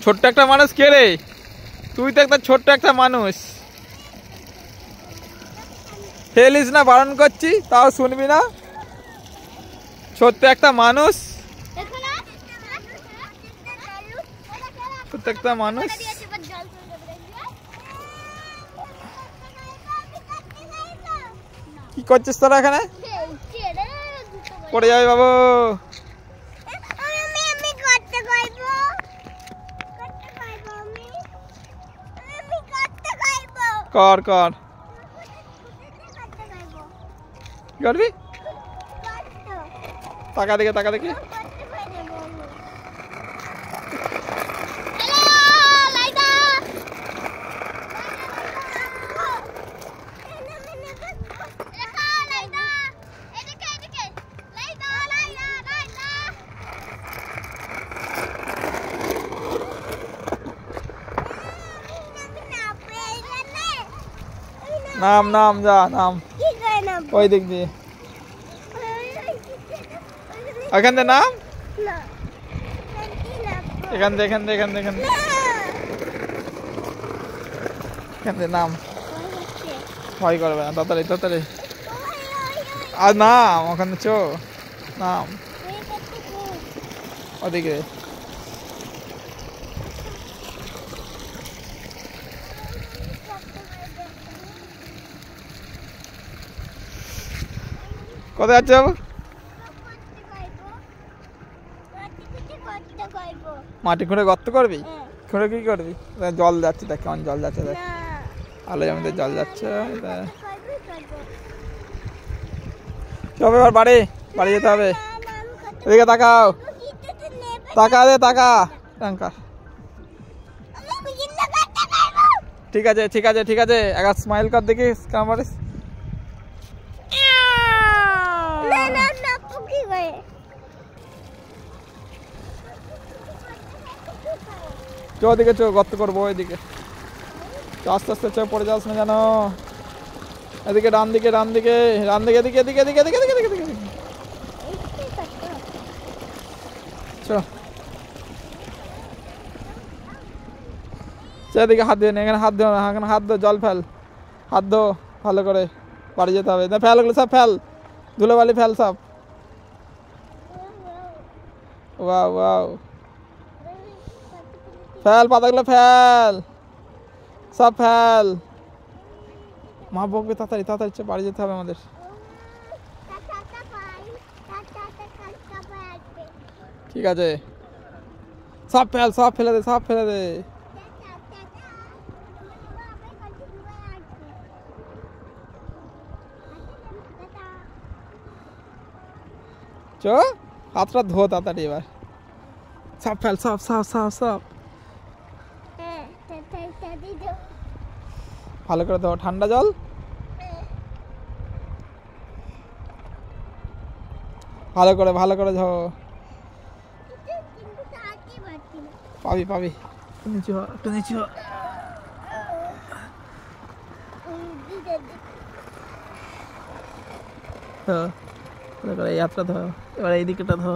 ছোট্ট একটা মানুষ কে রে? তুই তো একটা ছোট্ট একটা মানুষ। ফেলিস না, বারণ করছি তাও শুনবি না। ছোট্ট একটা মানুষ, ছোট্ট একটা মানুষ। কি করছিস তোরা এখানে? পড়ে যাবে বাবু। কর কর, কি করবি? টাকা দেখে, টাকা দেখে। নাম নাম যা নাম, ওই দিক দিয়ে, এখান থেকে নাম, এখান থেকে, এখান থেকে, এখান থেকে, এখান থেকে, এখান থেকে নাম। ভয় করবে না, তাড়াতাড়ি তাড়াতাড়ি। আর নাম ওখানে, চো নাম ওদিকে। কোথায় যাচ্ছে বাবু? মাটি খুঁড়ে গর্ত করবি? খুঁড়ে কি করবি? জল যাচ্ছে, দেখ কেমন জল যাচ্ছে, দেখ আলো জমিতে জল যাচ্ছে। চল এবার বাড়ি, বাড়ি যেতে হবে। এদিকে তাকাও, তাকা দে, তাকা টাকা। ঠিক আছে ঠিক আছে ঠিক আছে, একবার স্মাইল কর দেখি কেমন পারিস। চো ওদিকে, চো গর্ত করবো ওইদিকে। আস্তে আস্তে চো, পড়ে যাস না জানো। এদিকে ডান দিকে, ডান দিকে, ডান দিকে, এদিকে এদিকে এদিকে এদিকে এদিকে এদিকে এদিকে। চো এদিকে হাত দিয়ে নে, এখানে হাত ধো না, এখানে হাত ধো, জল ফেল, হাত ধো ভালো করে। বাড়ি যেতে হবে না, ফেল ওগুলো সব ফেল, ধুলোবালি ফেল সব। ওয়াও ওয়াও, ফেল পাতাগুলো, ফেল সব ফেল। মা বকবে, তাড়াতাড়ি তাড়াতাড়ি বাড়ি যেতে হবে আমাদের। ঠিক আছে, সব ফেল, সব ফেলে দে, সব ফেলে দে। চো হাতটা ধো তাড়াতাড়ি এবার, সব ফেল, সব সব সব সব ভালো করে ধো, ঠান্ডা জল। ভালো করে ভালো করে ধো। পাবি পাবি, নিচু হ, একটু নিচু হ। ভালো করে এই হাতটা ধো, এবার এই দিকটা ধো।